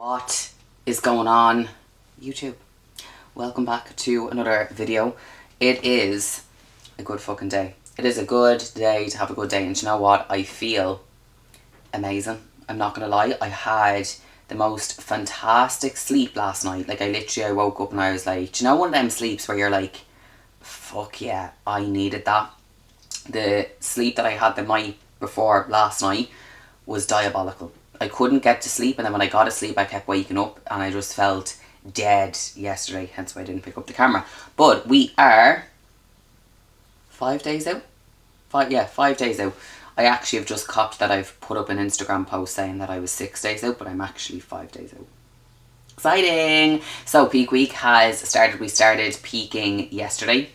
What is going on, YouTube? Welcome back to another video. It is a good fucking day. It is a good day to have a good day, and you know what? I feel amazing. I'm not gonna lie. I had the most fantastic sleep last night. Like, I woke up and I was like, do you know one of them sleeps where you're like, fuck yeah, I needed that. The sleep that I had the night before last night was diabolical. I couldn't get to sleep, and then when I got to sleep I kept waking up and I just felt dead yesterday, hence why I didn't pick up the camera. But we are 5 days out. 5 days out. I actually have just copped that I've put up an Instagram post saying that I was 6 days out, but I'm actually 5 days out. Exciting! So peak week has started. We started peaking yesterday.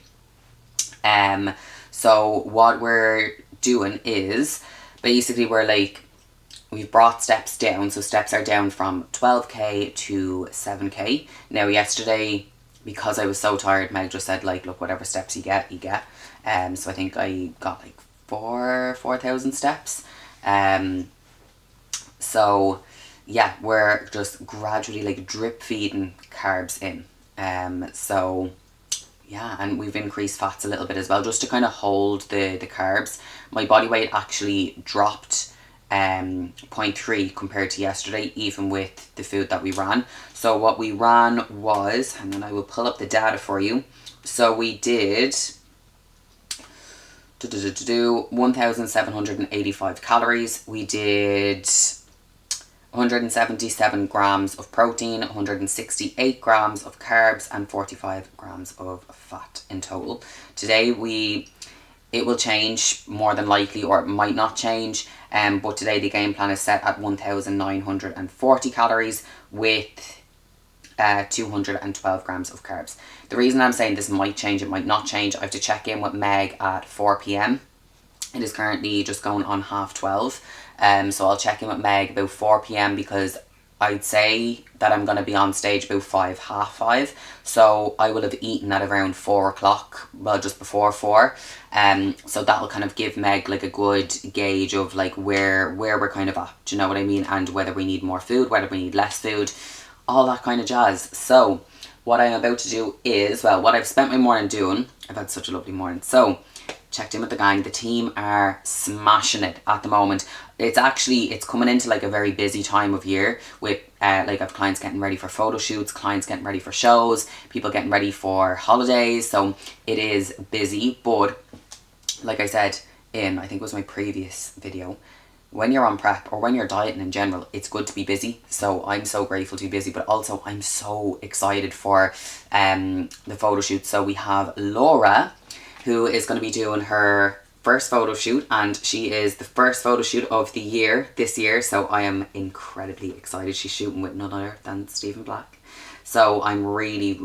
So what we're doing is basically we've brought steps down. So steps are down from 12k to 7k. Now yesterday, because I was so tired, Meg just said like, look, whatever steps you get, you get. So I think I got like 4,000 steps. So yeah, we're just gradually like drip feeding carbs in. So yeah, and we've increased fats a little bit as well, just to kind of hold the carbs. My body weight actually dropped 0.3 compared to yesterday, even with the food that we ran. So what we ran was, and then I will pull up the data for you. So we did 1,785 calories. We did 177 grams of protein, 168 grams of carbs, and 45 grams of fat in total. Today it will change more than likely, or it might not change, but today the game plan is set at 1,940 calories with 212 grams of carbs. The reason I'm saying this might change, it might not change, I have to check in with Meg at 4 p.m. It is currently just going on 12:30. So I'll check in with Meg about 4 p.m. because I'd say that I'm going to be on stage about 5:30. So I will have eaten at around 4 o'clock, well, just before 4. So that'll kind of give Meg like a good gauge of like where we're kind of at, do you know what I mean? And whether we need more food, whether we need less food, all that kind of jazz. So what I'm about to do is, well, what I've spent my morning doing, I've had such a lovely morning. So checked in with the gang. The team are smashing it at the moment. It's coming into like a very busy time of year with like I've clients getting ready for photo shoots, clients getting ready for shows, people getting ready for holidays. So it is busy, but like I said in, I think it was my previous video, when you're on prep or when you're dieting in general, it's good to be busy. So I'm so grateful to be busy, but also I'm so excited for the photo shoot. So we have Laura, who is going to be doing her first photo shoot, and she is the first photo shoot of the year this year, so I am incredibly excited. She's shooting with none other than Stephen Black, so I'm really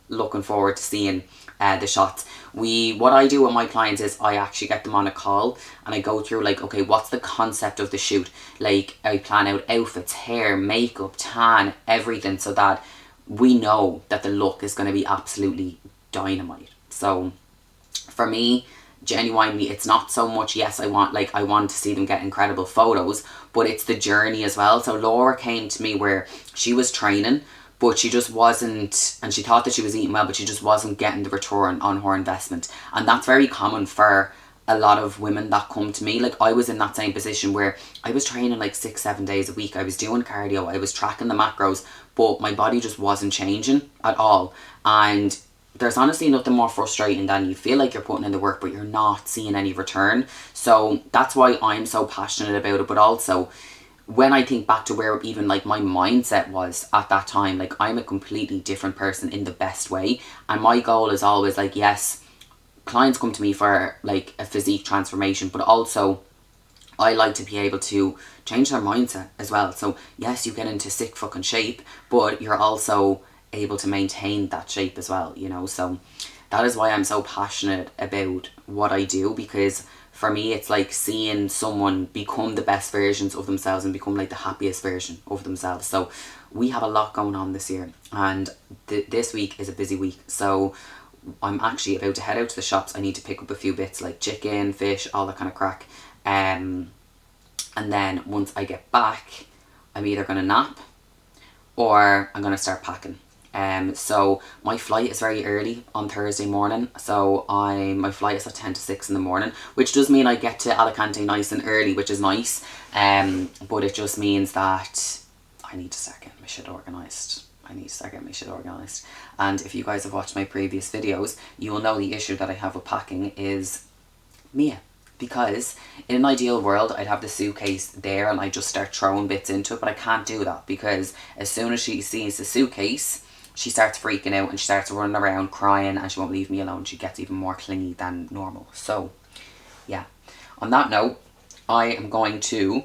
looking forward to seeing the shots. What I do with my clients is I actually get them on a call and I go through like, okay, what's the concept of the shoot? Like, I plan out outfits, hair, makeup, tan, everything, so that we know that the look is going to be absolutely dynamite. So for me, genuinely, it's not so much, yes, I want to see them get incredible photos, but it's the journey as well. So Laura came to me where she was training, but she just wasn't, and she thought that she was eating well, but she just wasn't getting the return on her investment. And that's very common for a lot of women that come to me. Like, I was in that same position where I was training like 6-7 days a week. I was doing cardio, I was tracking the macros, but my body just wasn't changing at all. And there's honestly nothing more frustrating than you feel like you're putting in the work but you're not seeing any return. So that's why I'm so passionate about it. But also, when I think back to where even like my mindset was at that time, like, I'm a completely different person in the best way. And my goal is always like, yes, clients come to me for like a physique transformation, but also I like to be able to change their mindset as well. So yes, you get into sick fucking shape, but you're also able to maintain that shape as well, you know. So that is why I'm so passionate about what I do, because for me it's like seeing someone become the best versions of themselves and become like the happiest version of themselves. So we have a lot going on this year, and this week is a busy week. So I'm actually about to head out to the shops. I need to pick up a few bits like chicken, fish, all that kind of crack. And then once I get back, I'm either going to nap or I'm gonna start packing. So my flight is very early on Thursday morning, so my flight is at 10 to 6 in the morning, which does mean I get to Alicante nice and early, which is nice, but it just means that I need to start getting my shit organised. And if you guys have watched my previous videos, you will know the issue that I have with packing is Mia. Because in an ideal world, I'd have the suitcase there and I just start throwing bits into it, but I can't do that because as soon as she sees the suitcase, she starts freaking out and she starts running around crying and she won't leave me alone. She gets even more clingy than normal. So, yeah. On that note, I am going to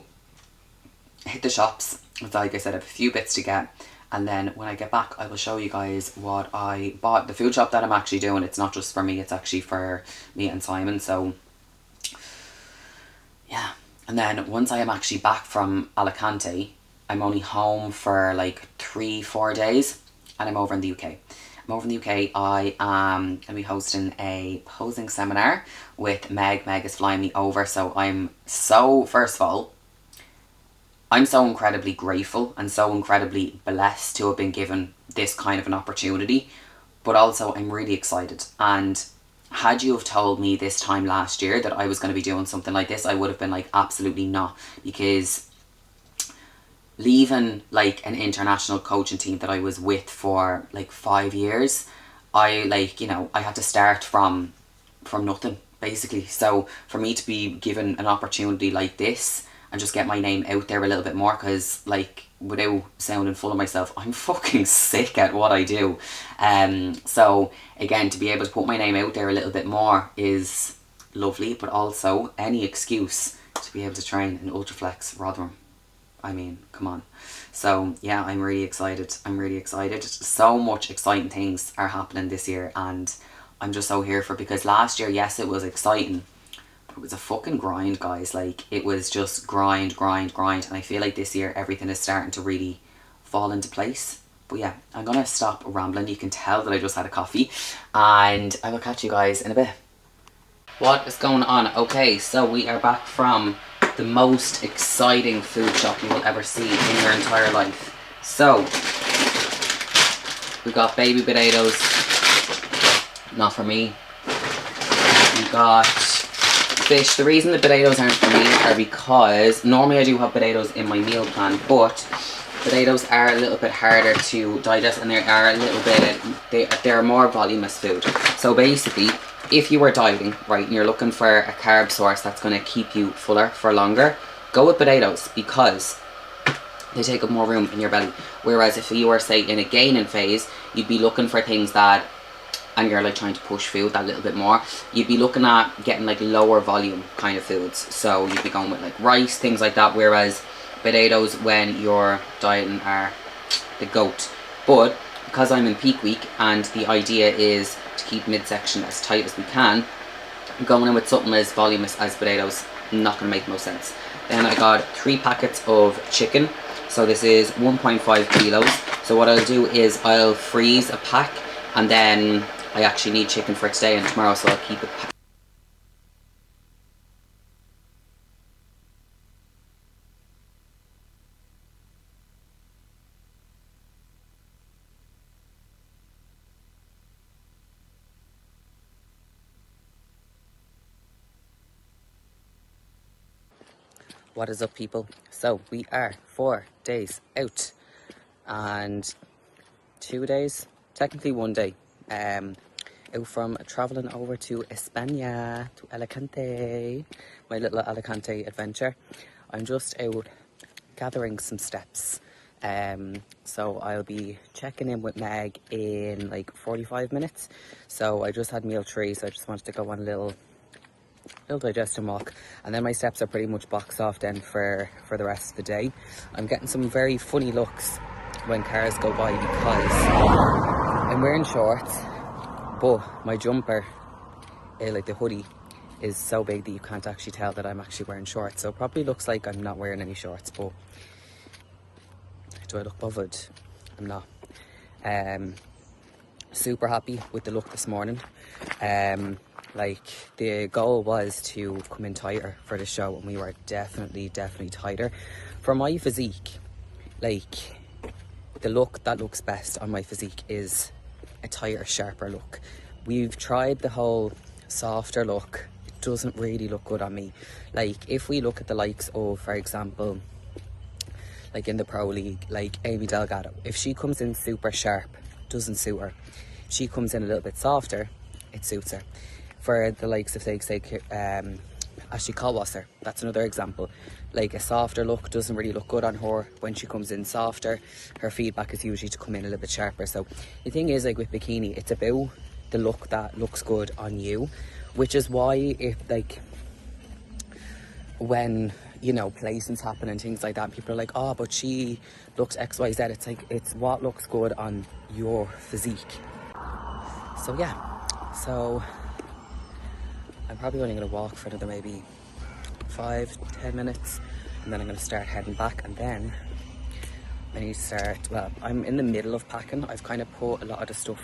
hit the shops. Like I said, I have a few bits to get. And then when I get back, I will show you guys what I bought. The food shop that I'm actually doing, it's not just for me, it's actually for me and Simon. So, yeah. And then once I am actually back from Alicante, I'm only home for like 3-4 days. And I'm over in the UK. I am going to be hosting a posing seminar with Meg. Meg is flying me over. So first of all, I'm so incredibly grateful and so incredibly blessed to have been given this kind of an opportunity. But also I'm really excited. And had you have told me this time last year that I was going to be doing something like this, I would have been like, absolutely not. Because leaving like an international coaching team that I was with for like 5 years, I had to start from nothing basically. So for me to be given an opportunity like this and just get my name out there a little bit more, because like without sounding full of myself, I'm fucking sick at what I do. So again, to be able to put my name out there a little bit more is lovely, but also any excuse to be able to train in Ultraflex Rotherham. I mean, come on. So yeah, I'm really excited. So much exciting things are happening this year and I'm just so here for it, because last year, yes, it was exciting, but it was a fucking grind, guys. Like, it was just grind. And I feel like this year everything is starting to really fall into place. But yeah, I'm gonna stop rambling. You can tell that I just had a coffee and I will catch you guys in a bit. What is going on? Okay, so we are back from the most exciting food shop you will ever see in your entire life. So, we got baby potatoes, not for me. We got fish. The reason the potatoes aren't for me are because normally I do have potatoes in my meal plan, but potatoes are a little bit harder to digest and they are a little bit, they're more voluminous food. So basically, if you are dieting, right, and you're looking for a carb source that's going to keep you fuller for longer, go with potatoes because they take up more room in your belly. Whereas if you are, say, in a gaining phase, you'd be looking for things that, and you're like trying to push food that little bit more, you'd be looking at getting like lower volume kind of foods. So you'd be going with like rice, things like that, whereas potatoes when you're dieting are the goat. But because I'm in peak week and the idea is to keep midsection as tight as we can, going in with something as voluminous as potatoes, not going to make no sense. Then I got 3 packets of chicken. So this is 1.5 kilos. So what I'll do is I'll freeze a pack, and then I actually need chicken for today and tomorrow, so I'll keep it packed. What is up, people? So we are 4 days out and 2 days, technically 1 day, out from travelling over to España, to Alicante, my little Alicante adventure. I'm just out gathering some steps, so I'll be checking in with Meg in like 45 minutes. So I just had meal 3, so I just wanted to go on a little digestion walk, and then my steps are pretty much boxed off then for the rest of the day. I'm getting some very funny looks when cars go by because I'm wearing shorts, but my jumper, like the hoodie, is so big that you can't actually tell that I'm actually wearing shorts. So it probably looks like I'm not wearing any shorts, but do I look bothered? I'm not. Super happy with the look this morning. Like, the goal was to come in tighter for the show, and we were definitely tighter. For my physique, like, the look that looks best on my physique is a tighter, sharper look. We've tried the whole softer look. It doesn't really look good on me. Like, if we look at the likes of, for example, like in the Pro League, like Amy Delgado, if she comes in super sharp, doesn't suit her. If she comes in a little bit softer, it suits her. For the likes of, say, Ashley Caldwasser, that's another example. Like, a softer look doesn't really look good on her. When she comes in softer, her feedback is usually to come in a little bit sharper. So the thing is, like with bikini, it's about the look that looks good on you, which is why if like when, you know, placements happen and things like that, people are like, oh, but she looks XYZ. It's like, it's what looks good on your physique. So yeah, so I'm probably only going to walk for another maybe 5-10 minutes, and then I'm going to start heading back. And then I need to start, well, I'm in the middle of packing. I've kind of put a lot of the stuff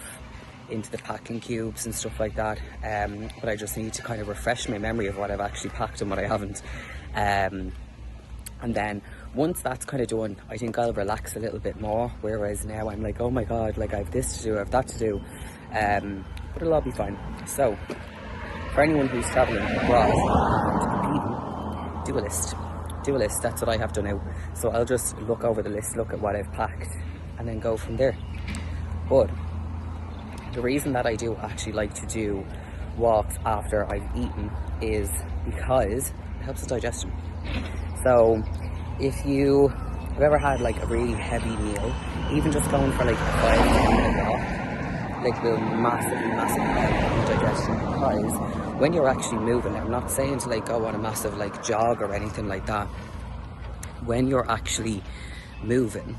into the packing cubes and stuff like that, but I just need to kind of refresh my memory of what I've actually packed and what I haven't. And then once that's kind of done, I think I'll relax a little bit more, whereas now I'm like, oh my god, like I have this to do, I have that to do, but it'll all be fine. So for anyone who's travelling abroad and competing, do a list. That's what I have to now. So I'll just look over the list, look at what I've packed, and then go from there. But the reason that I do actually like to do walks after I've eaten is because it helps with digestion. So if you have ever had like a really heavy meal, even just going for like a 5-10 minute walk, like, will massively help with digestion. Because when you're actually moving, I'm not saying to like go on a massive like jog or anything like that. When you're actually moving,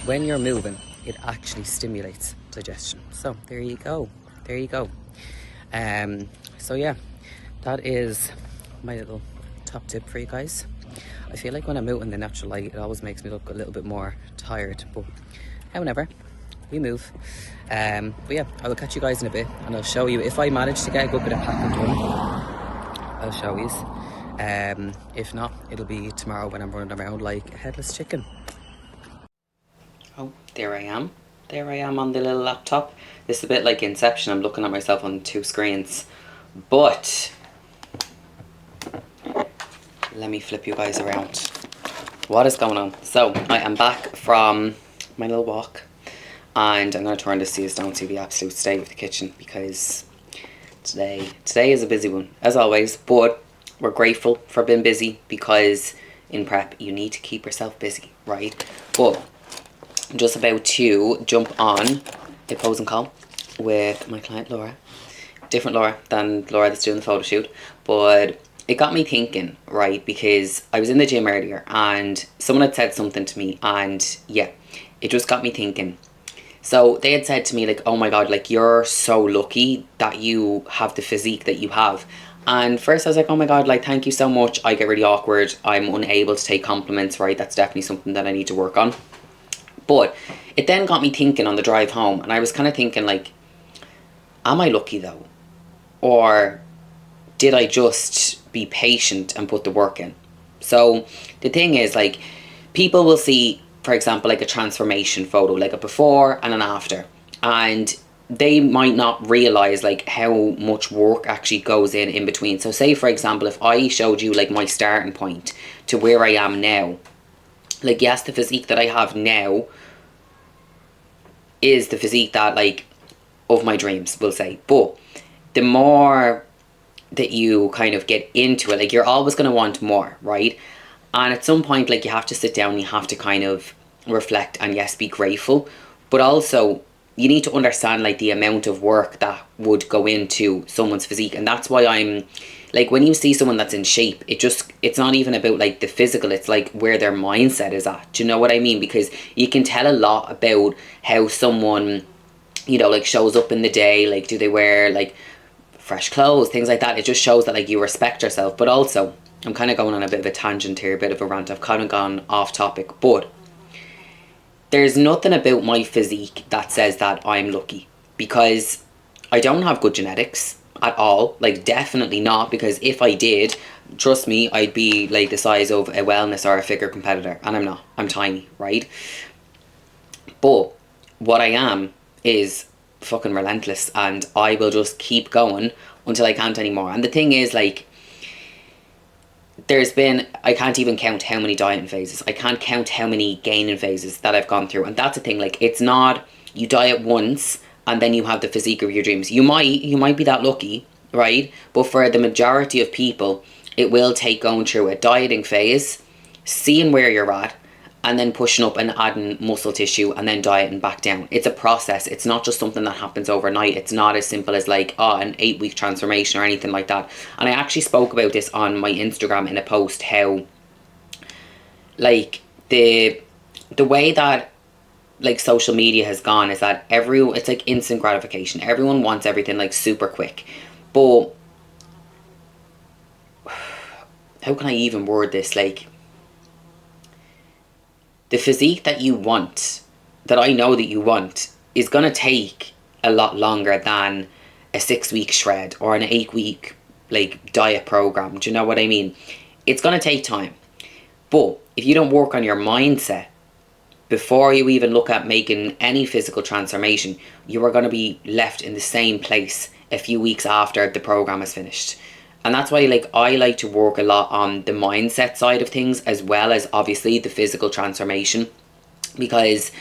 when you're moving, it actually stimulates digestion. So there you go. So yeah, that is my little top tip for you guys. I feel like when I'm out in the natural light, it always makes me look a little bit more tired, but however, we move. But yeah, I will catch you guys in a bit, and I'll show you if I manage to get a good bit of packing done. I'll show you. If not, it'll be tomorrow when I'm running around like a headless chicken. Oh, there I am on the little laptop. This is a bit like Inception. I'm looking at myself on 2 screens, but let me flip you guys around. What is going on? So I am back from my little walk, and I'm going to turn this so you don't see the absolute state of the kitchen, because today is a busy one as always, but we're grateful for being busy, because in prep you need to keep yourself busy, right? But I'm just about to jump on a posing call with my client Laura. Different Laura than Laura that's doing the photo shoot, but it got me thinking, right? Because I was in the gym earlier and someone had said something to me, and yeah, it just got me thinking. So they had said to me like, oh my god, like you're so lucky that you have the physique that you have. And first I was like, oh my god, like thank you so much. I get really awkward. I'm unable to take compliments, right? That's definitely something that I need to work on. But it then got me thinking on the drive home, and I was kind of thinking like, am I lucky though? Or did I just be patient and put the work in? So the thing is, like, people will see, for example, like a transformation photo, like a before and an after, and they might not realize like how much work actually goes in between. So say for example, if I showed you like my starting point to where I am now, like yes, the physique that I have now is the physique that like of my dreams, we'll say, but the more that you kind of get into it, like you're always going to want more, right? And at some point, like you have to sit down, you have to kind of reflect and yes, be grateful, but also you need to understand like the amount of work that would go into someone's physique. And that's why I'm like, when you see someone that's in shape, it's not even about like the physical, it's like where their mindset is at. Do you know what I mean? Because you can tell a lot about how someone, you know, like shows up in the day, like do they wear like fresh clothes, things like that. It just shows that like you respect yourself. But also, I'm kind of going on a bit of a tangent here, a bit of a rant. I've kind of gone off topic, but there's nothing about my physique that says that I'm lucky, because I don't have good genetics. at all. Like, definitely not, because if I did, trust me, I'd be like the size of a wellness or a figure competitor, and I'm not. I'm tiny, right? But what I am is fucking relentless, and I will just keep going until I can't anymore. And the thing is, like, there's been, I can't even count how many dieting phases. I can't count how many gaining phases that I've gone through. And that's the thing, like, it's not you diet once and then you have the physique of your dreams. You might be that lucky, right? But for the majority of people, it will take going through a dieting phase, seeing where you're at, and then pushing up and adding muscle tissue and then dieting back down. It's a process. It's not just something that happens overnight. It's not as simple as like, oh, an 8-week transformation or anything like that. And I actually spoke about this on my Instagram in a post, how like the way that like social media has gone is that it's like instant gratification. Everyone wants everything like super quick. But how can I even word this? Like, the physique that you want, that I know that you want, is going to take a lot longer than a 6-week shred or an 8-week like diet program. Do you know what I mean? It's going to take time. But if you don't work on your mindset before you even look at making any physical transformation, you are going to be left in the same place a few weeks after the program is finished. And that's why like I like to work a lot on the mindset side of things, as well as obviously the physical transformation, because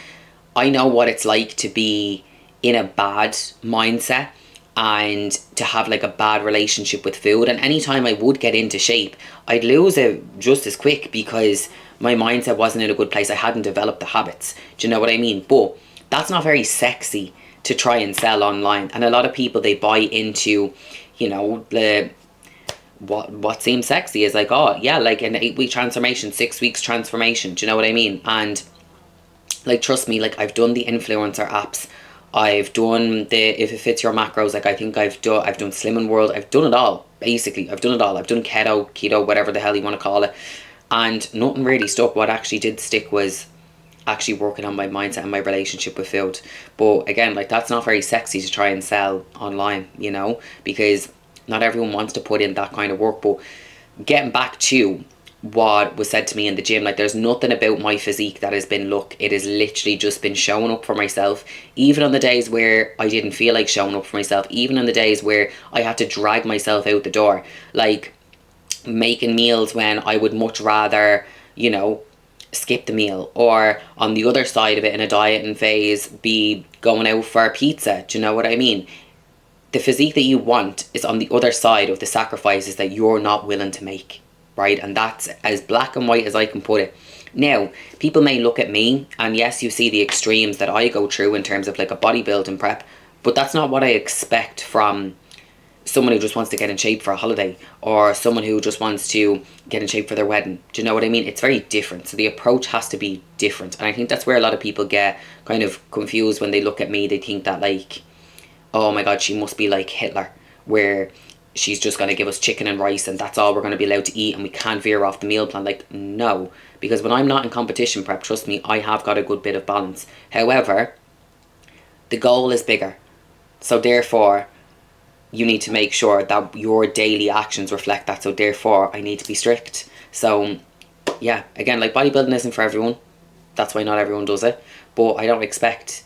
I know what it's like to be in a bad mindset and to have like a bad relationship with food. And anytime I would get into shape, I'd lose it just as quick because my mindset wasn't in a good place. I hadn't developed the habits. Do you know what I mean? But that's not very sexy to try and sell online. And a lot of people, they buy into, you know, the what seems sexy is like, oh yeah, like an 8-week transformation, 6 weeks transformation. Do you know what I mean? And like, trust me, like I've done the influencer apps, I've done the if it fits your macros, like I think I've done Slimming World, I've done it all. Basically, I've done it all. I've done keto, whatever the hell you want to call it, and nothing really stuck. What actually did stick was actually working on my mindset and my relationship with food. But again, like that's not very sexy to try and sell online, you know, because not everyone wants to put in that kind of work. But getting back to what was said to me in the gym, like there's nothing about my physique that has been luck. It has literally just been showing up for myself, even on the days where I didn't feel like showing up for myself, even on the days where I had to drag myself out the door, like making meals when I would much rather, you know, skip the meal, or on the other side of it in a dieting phase be going out for a pizza. Do you know what I mean? The physique that you want is on the other side of the sacrifices that you're not willing to make, right? And that's as black and white as I can put it. Now, people may look at me, and yes, you see the extremes that I go through in terms of like a bodybuilding prep, but that's not what I expect from someone who just wants to get in shape for a holiday, or someone who just wants to get in shape for their wedding. Do you know what I mean? It's very different. So the approach has to be different. And I think that's where a lot of people get kind of confused when they look at me. They think that like, oh my god, she must be like Hitler, where she's just going to give us chicken and rice and that's all we're going to be allowed to eat and we can't veer off the meal plan. Like, no, because when I'm not in competition prep, trust me, I have got a good bit of balance. However, the goal is bigger, so therefore you need to make sure that your daily actions reflect that. So therefore I need to be strict. So yeah, again, like bodybuilding isn't for everyone, that's why not everyone does it. But I don't expect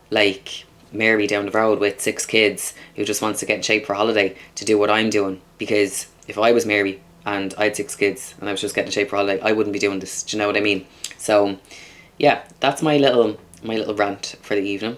like Mary down the road with 6 kids who just wants to get in shape for a holiday to do what I'm doing, because if I was Mary and I had 6 kids and I was just getting in shape for a holiday, I wouldn't be doing this. Do you know what I mean? So yeah, that's my little rant for the evening.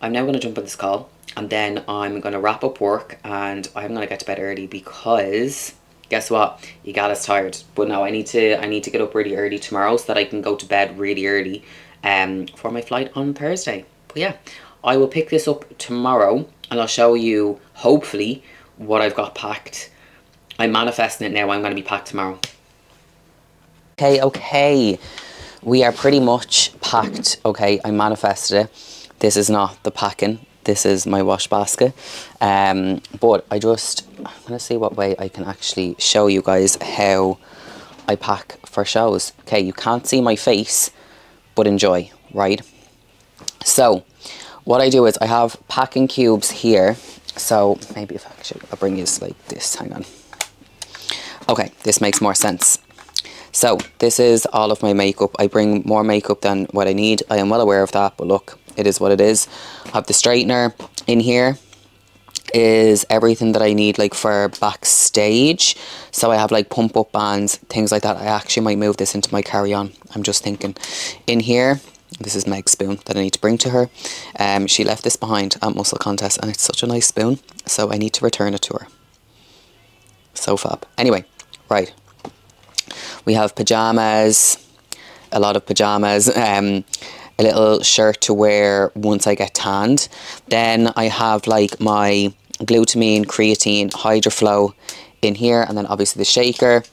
I'm now going to jump on this call and then I'm going to wrap up work and I'm going to get to bed early, because guess what, you got us tired. But no, I need to get up really early tomorrow so that I can go to bed really early for my flight on Thursday. But yeah, I will pick this up tomorrow and I'll show you, hopefully, what I've got packed. I'm manifesting it now. I'm going to be packed tomorrow. Okay. We are pretty much packed. Okay, I manifested it. This is not the packing. This is my wash basket. But I'm going to see what way I can actually show you guys how I pack for shows. Okay, you can't see my face, but enjoy, right? So what I do is I have packing cubes here, So maybe if I'll bring you like this, hang on. Okay, this makes more sense. So this is all of my makeup. I bring more makeup than what I need. I am well aware of that, but look, it is what it is. I have the straightener in here. Is everything that I need like for backstage. So I have like pump up bands, things like that. I actually might move this into my carry-on. I'm just thinking. In here, this is Meg's spoon that I need to bring to her. She left this behind at Muscle Contest and it's such a nice spoon, so I need to return it to her. So fab. Anyway, right. We have pajamas, a lot of pajamas, a little shirt to wear once I get tanned. Then I have like my glutamine, creatine, hydroflow in here, and then obviously the shaker,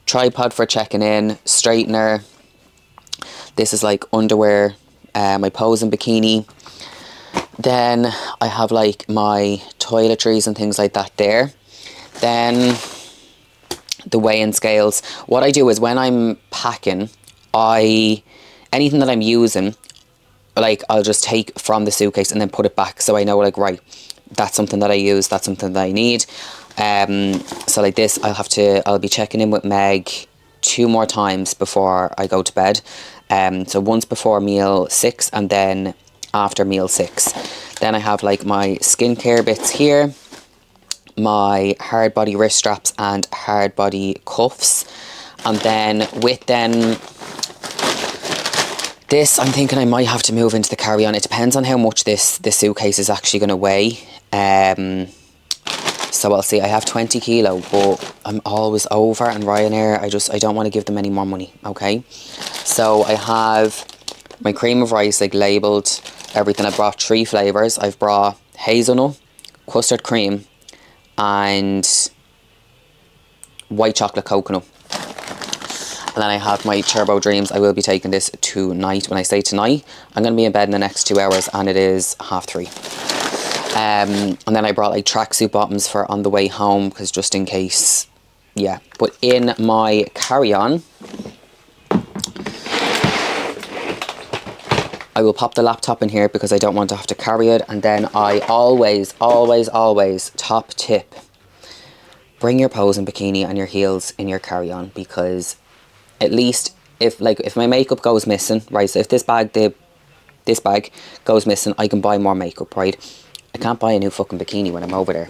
tripod for checking in, straightener. This is like underwear, my posing bikini. Then I have like my toiletries and things like that there. Then the weigh-in scales. What I do is when I'm packing, anything that I'm using, like I'll just take from the suitcase and then put it back, so I know like, right, that's something that I use, that's something that I need. So like this, I'll be checking in with Meg 2 more times before I go to bed. So once before meal 6 and then after meal 6. Then I have like my skincare bits here, my hard body wrist straps and hard body cuffs, and then with them this, I'm thinking I might have to move into the carry-on. It depends on how much this suitcase is actually going to weigh. So I'll see. I have 20 kilo, but I'm always over, and Ryanair, I don't want to give them any more money, okay? So I have my cream of rice, like labelled everything. I brought 3 flavours. I've brought hazelnut, custard cream, and white chocolate coconut. And then I have my Turbo Dreams. I will be taking this tonight. When I say tonight, I'm going to be in bed in the next 2 hours, and it is 3:30. And then I brought like tracksuit bottoms for on the way home, because just in case, yeah. But in my carry-on, I will pop the laptop in here because I don't want to have to carry it. And then I always, top tip, bring your posing bikini and your heels in your carry-on, because at least if my makeup goes missing, right, so if this bag goes missing, I can buy more makeup, right? I can't buy a new fucking bikini when I'm over there.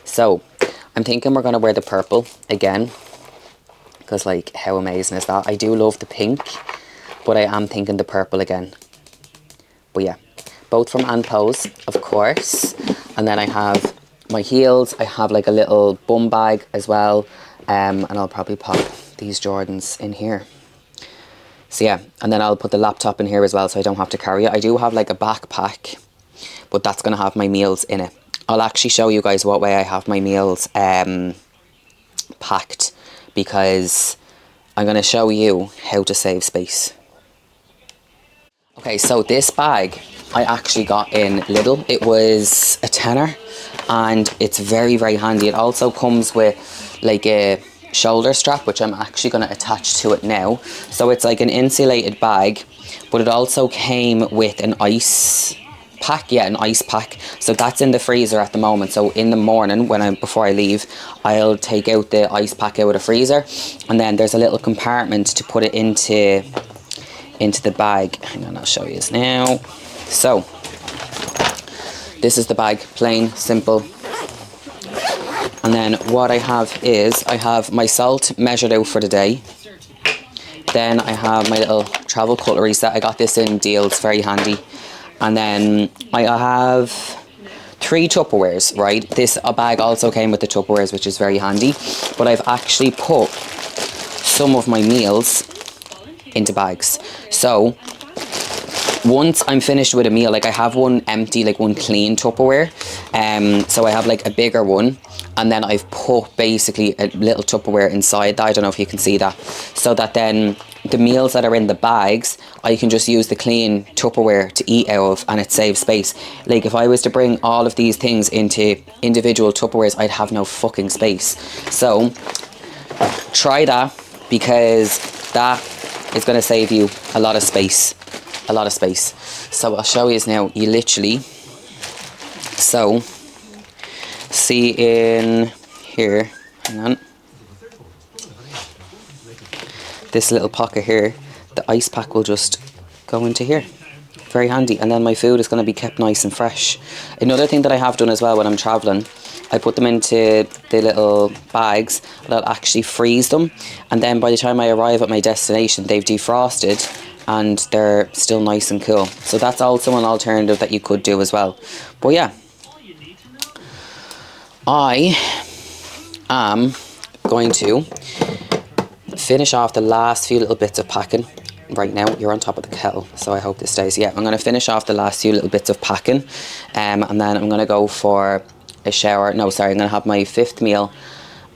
So I'm thinking we're going to wear the purple again, because like, how amazing is that? I do love the pink, but I am thinking the purple again. But yeah, both from Ann Pose, of course. And then I have my heels. I have like a little bum bag as well, and I'll probably pop these Jordans in here. So yeah, and then I'll put the laptop in here as well, so I don't have to carry it. I do have like a backpack, but that's going to have my meals in it. I'll actually show you guys what way I have my meals packed, because I'm going to show you how to save space. Okay, so this bag I actually got in Lidl. It was a tenner, and it's very, very handy. It also comes with like a shoulder strap, which I'm actually going to attach to it now. So it's like an insulated bag, but it also came with an ice pack. Yeah, an ice pack. So that's in the freezer at the moment. So in the morning, before I leave, I'll take out the ice pack out of the freezer, and then there's a little compartment to put it into the bag. Hang on, I'll show you this now. So this is the bag, plain, simple. And then what I have is, I have my salt measured out for the day. Then I have my little travel cutlery set. I got this in Deals, very handy. And then I have 3 Tupperwares, right? This bag also came with the Tupperwares, which is very handy. But I've actually put some of my meals into bags. So once I'm finished with a meal, like I have one empty, like one clean Tupperware. So I have like a bigger one, and then I've put basically a little Tupperware inside that. I don't know if you can see that. So that then the meals that are in the bags, I can just use the clean Tupperware to eat out of, and it saves space. Like if I was to bring all of these things into individual Tupperwares, I'd have no fucking space. So try that, because that is going to save you a lot of space. A lot of space. So I'll show you now. You literally, so see in here, hang on, this little pocket here, the ice pack will just go into here. Very handy. And then my food is going to be kept nice and fresh. Another thing that I have done as well when I'm travelling, I put them into the little bags and I'll actually freeze them, and then by the time I arrive at my destination they've defrosted and they're still nice and cool. So that's also an alternative that you could do as well. But yeah, I am going to finish off the last few little bits of packing. Right now, you're on top of the kettle, so I hope this stays. Yeah, I'm going to finish off the last few little bits of packing, and then I'm going to go for a shower. No, sorry, I'm going to have my 5th meal,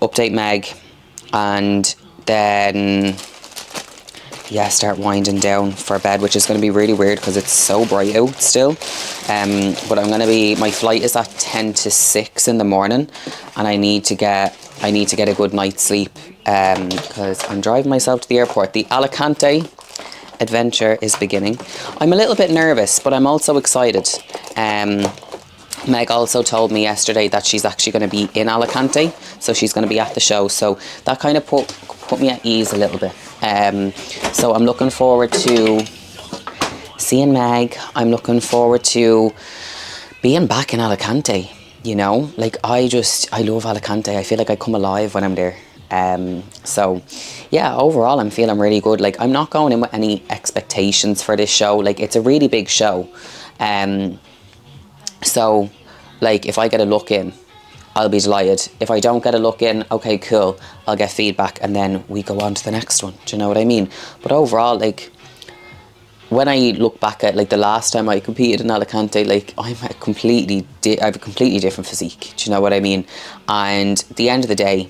update Meg, and then, yeah, start winding down for bed, which is going to be really weird because it's so bright out still. But I'm going to be, my flight is at 10 to 6 in the morning, and I need to get a good night's sleep because I'm driving myself to the airport. The Alicante adventure is beginning. I'm a little bit nervous, but I'm also excited. Meg also told me yesterday that she's actually going to be in Alicante, so she's going to be at the show, so that kind of put me at ease a little bit. So I'm looking forward to seeing Meg. I'm looking forward to being back in Alicante, you know, like I love Alicante. I feel like I come alive when I'm there. So yeah, overall I'm feeling really good. Like I'm not going in with any expectations for this show. Like it's a really big show. So like if I get a look in, I'll be delighted. If I don't get a look in, okay, cool, I'll get feedback and then we go on to the next one. Do you know what I mean? But overall, like when I look back at like the last time I competed in Alicante, like I have a completely different physique. Do you know what I mean? And at the end of the day,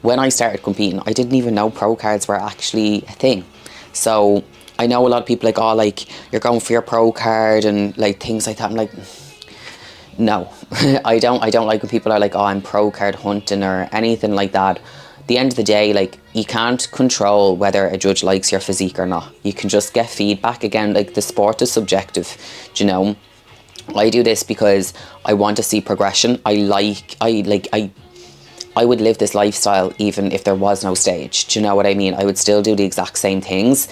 when I started competing, I didn't even know pro cards were actually a thing. So I know a lot of people like, oh, like you're going for your pro card and like things like that. I'm like, no, I don't like when people are like, oh, I'm pro card hunting or anything like that. At the end of the day, like you can't control whether a judge likes your physique or not. You can just get feedback. Again, like the sport is subjective, do you know? I do this because I want to see progression. I would live this lifestyle even if there was no stage. Do you know what I mean? I would still do the exact same things.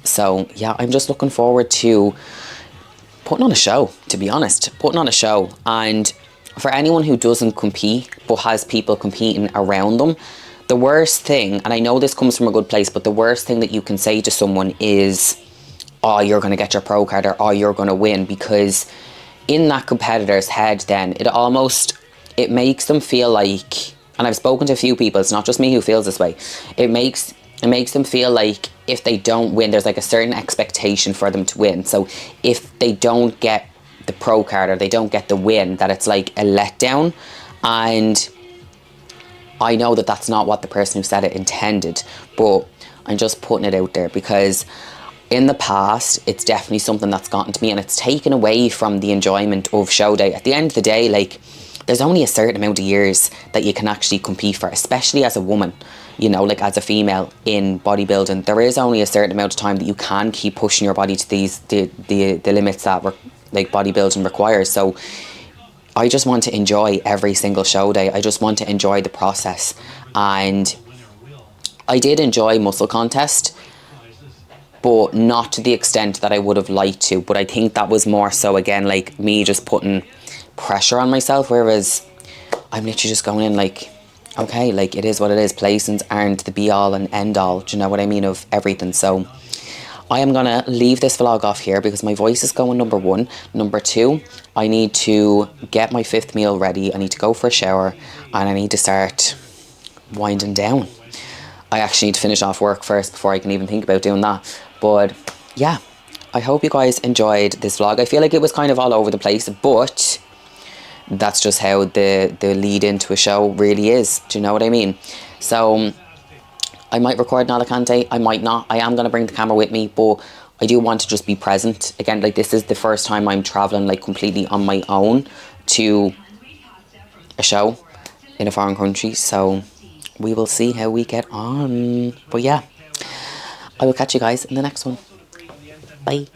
So yeah, I'm just looking forward to putting on a show, to be honest. Putting on a show. And for anyone who doesn't compete but has people competing around them, the worst thing, and I know this comes from a good place, but the worst thing that you can say to someone is, oh, you're going to get your pro card, or oh, you're going to win, because in that competitor's head then it makes them feel like, and I've spoken to a few people, it's not just me who feels this way, it makes them feel like if they don't win, there's like a certain expectation for them to win. So if they don't get the pro card or they don't get the win, that it's like a letdown. And I know that that's not what the person who said it intended, but I'm just putting it out there because in the past, it's definitely something that's gotten to me and it's taken away from the enjoyment of show day. At the end of the day, like, there's only a certain amount of years that you can actually compete for, especially as a woman, you know, like as a female in bodybuilding. There is only a certain amount of time that you can keep pushing your body to the limits that like bodybuilding requires. So I just want to enjoy every single show day. I just want to enjoy the process. And I did enjoy muscle contest, but not to the extent that I would have liked to. But I think that was more so, again, like me just putting pressure on myself, whereas I'm literally just going in like, okay, like it is what it is. Placings aren't the be all and end all, do you know what I mean, of everything. So I am gonna leave this vlog off here because my voice is going, number one. Number two, I need to get my 5th meal ready. I need to go for a shower and I need to start winding down. I actually need to finish off work first before I can even think about doing that. But yeah, I hope you guys enjoyed this vlog. I feel like it was kind of all over the place, but that's just how the lead into a show really is. Do you know what I mean? So I might record in Alicante, I might not. I am going to bring the camera with me, but I do want to just be present. Again, like this is the first time I'm traveling like completely on my own to a show in a foreign country. So we will see how we get on. But yeah, I will catch you guys in the next one. Bye.